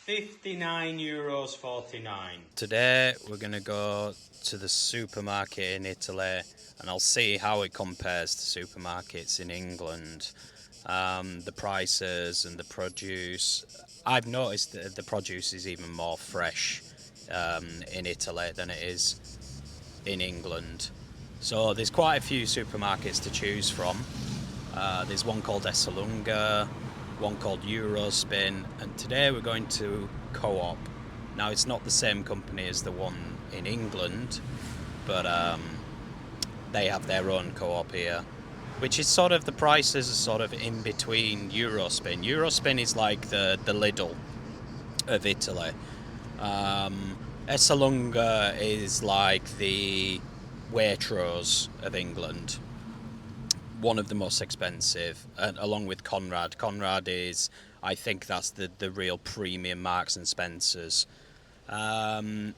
€59.49. Today we're going to go to the supermarket in Italy and I'll see how it compares to supermarkets in England. The prices and the produce. I've noticed that the produce is even more fresh in Italy than it is in England. So there's quite a few supermarkets to choose from. There's one called Esselunga, one called Eurospin, and today we're going to Coop. Now it's not the same company as the one in England, but they have their own Co-op here, which is sort of, the prices are sort of in between Eurospin. Eurospin is like the Lidl of Italy. Esselunga is like the Waitrose of England. One of the most expensive, along with Conrad. Conrad is, I think that's the real premium Marks and Spencers. And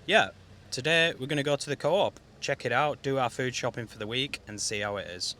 yeah, today we're going to go to the Co-op, check it out, do our food shopping for the week and see how it is.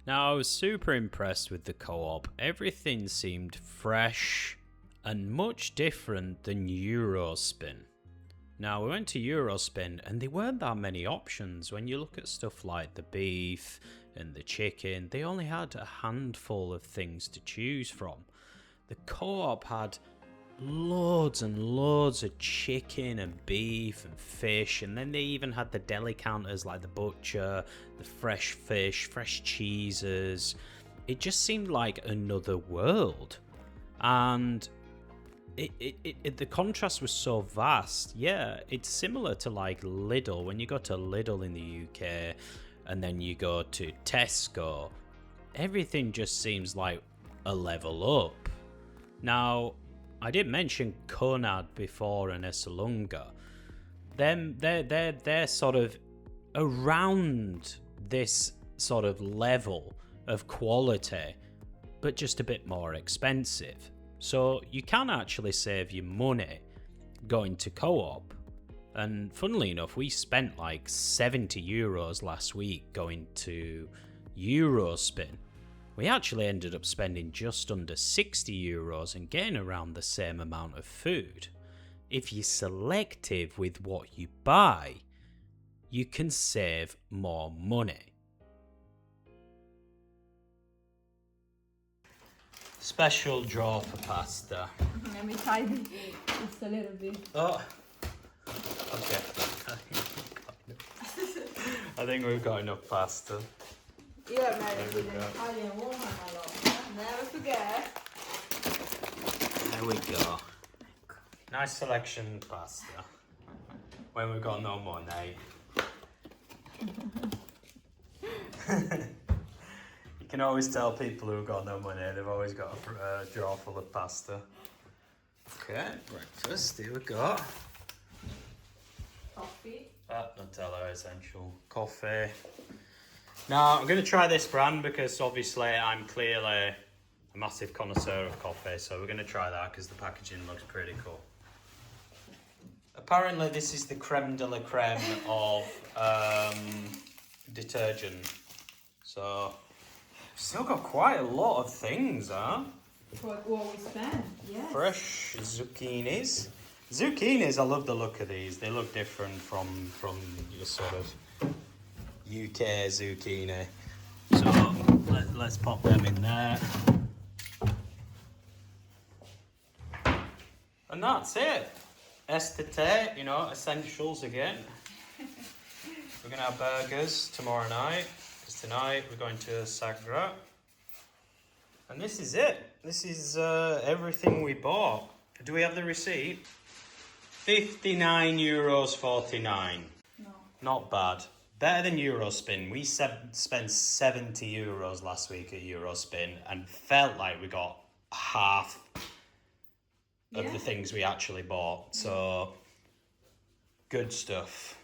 Now, I was super impressed with the Co-op. Everything seemed fresh and much different than Eurospin. Now, we went to Eurospin and there weren't that many options. When you look at stuff like the beef and the chicken, they only had a handful of things to choose from. The Co-op had loads and loads of chicken and beef and fish, and then they even had the deli counters like the butcher, the fresh fish, fresh cheeses. It just seemed like another world, and the contrast was so vast. Yeah, it's similar to like Lidl. When you go to Lidl in the UK and then you go to Tesco, everything just seems like a level up. Now, I did mention Conrad before and Esselunga. They're sort of around this sort of level of quality, but just a bit more expensive. So you can actually save your money going to Co-op. And funnily enough, we spent like €70 last week going to Eurospin. We actually ended up spending just under €60 and getting around the same amount of food. If you're selective with what you buy, you can save more money. Special draw for pasta. Let me try just a little bit. Oh, okay. I think we've got enough pasta. You're married with an Italian woman, my love. Never forget. There we go. Nice selection of pasta. When we've got no money. You can always tell people who've got no money, they've always got a drawer full of pasta. Okay, breakfast, here we go. Coffee. Nutella essential. Coffee. Now, I'm going to try this brand because obviously I'm clearly a massive connoisseur of coffee, so we're going to try that because the packaging looks pretty cool. Apparently this is the creme de la creme of detergent. So, still got quite a lot of things, huh? For what we spent, yeah. fresh zucchinis. Zucchinis, I love the look of these. They look different from your sort of UK zucchini. So let's pop them in there. And that's it. Estate, you know, essentials again. We're going to have burgers tomorrow night. Because tonight we're going to Sagra. And this is it. This is everything we bought. Do we have the receipt? €59.49. No. Not bad. Better than Eurospin. We spent €70 last week at Eurospin and felt like we got half of the things we actually bought. So, good stuff.